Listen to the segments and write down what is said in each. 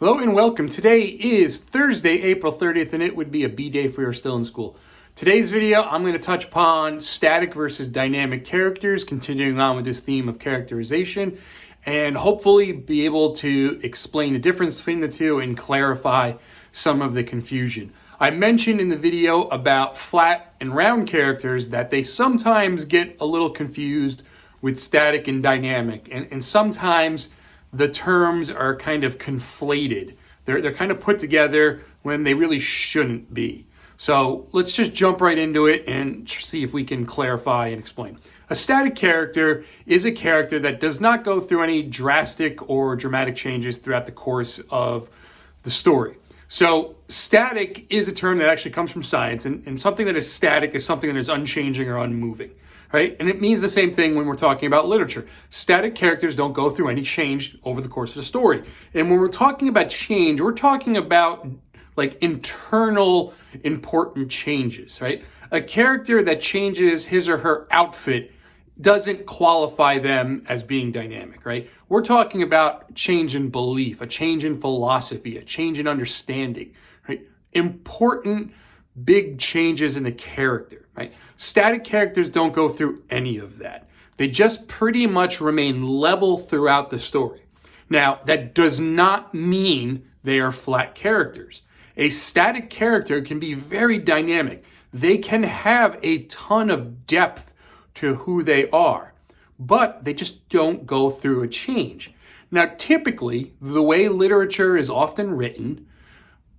Hello and welcome. Today is Thursday, April 30th, and it would be a B-day if we were still in school. Today's video, I'm going to touch upon static versus dynamic characters, continuing on with this theme of characterization, and hopefully be able to explain the difference between the two and clarify some of the confusion. I mentioned in the video about flat and round characters that they sometimes get a little confused with static and dynamic, and sometimes the terms are kind of conflated. They're kind of put together when they really shouldn't be. So let's just jump right into it and see if we can clarify and explain. A static character is a character that does not go through any drastic or dramatic changes throughout the course of the story. So static is a term that actually comes from science, and something that is static is something that is unchanging or unmoving, right? And it means the same thing when we're talking about literature. Static characters don't go through any change over the course of the story. And when we're talking about change, we're talking about like internal important changes, right? A character that changes his or her outfit doesn't qualify them as being dynamic, right? We're talking about change in belief, a change in philosophy, a change in understanding, right? Important big changes in the character, right? Static characters don't go through any of that. They just pretty much remain level throughout the story. Now, that does not mean they are flat characters. A static character can be very dynamic. They can have a ton of depth to who they are, but they just don't go through a change. Now, typically, the way literature is often written,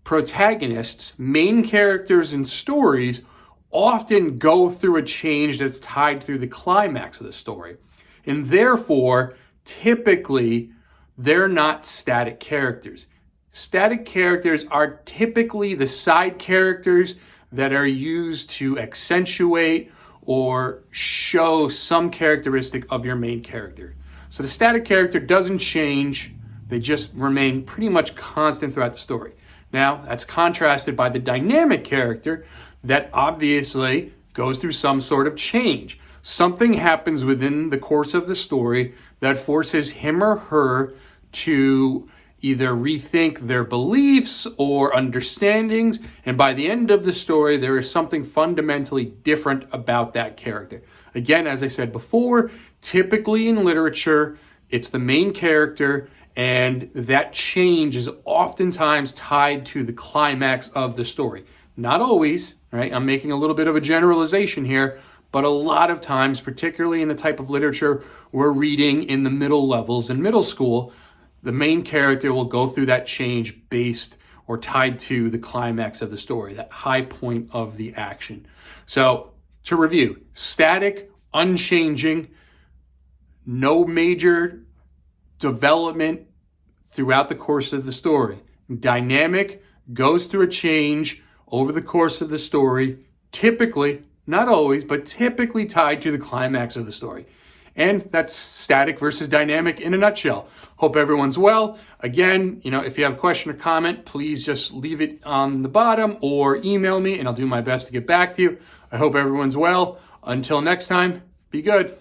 protagonists, main characters in stories often go through a change that's tied through the climax of the story. And therefore, typically, they're not static characters. Static characters are typically the side characters that are used to accentuate or show some characteristic of your main character. So the static character doesn't change. They just remain pretty much constant throughout the story. Now, that's contrasted by the dynamic character that obviously goes through some sort of change. Something happens within the course of the story that forces him or her to either rethink their beliefs or understandings, and by the end of the story, there is something fundamentally different about that character. Again, as I said before, typically in literature, it's the main character, and that change is oftentimes tied to the climax of the story. Not always, right? I'm making a little bit of a generalization here, but a lot of times, particularly in the type of literature we're reading in the middle levels in middle school, the main character will go through that change based or tied to the climax of the story, that high point of the action. So to review, static, unchanging, no major development throughout the course of the story. Dynamic, goes through a change over the course of the story, typically, not always, but typically tied to the climax of the story. And that's static versus dynamic in a nutshell. Hope everyone's well. Again, if you have a question or comment, please just leave it on the bottom or email me and I'll do my best to get back to you. I hope everyone's well. Until next time, be good.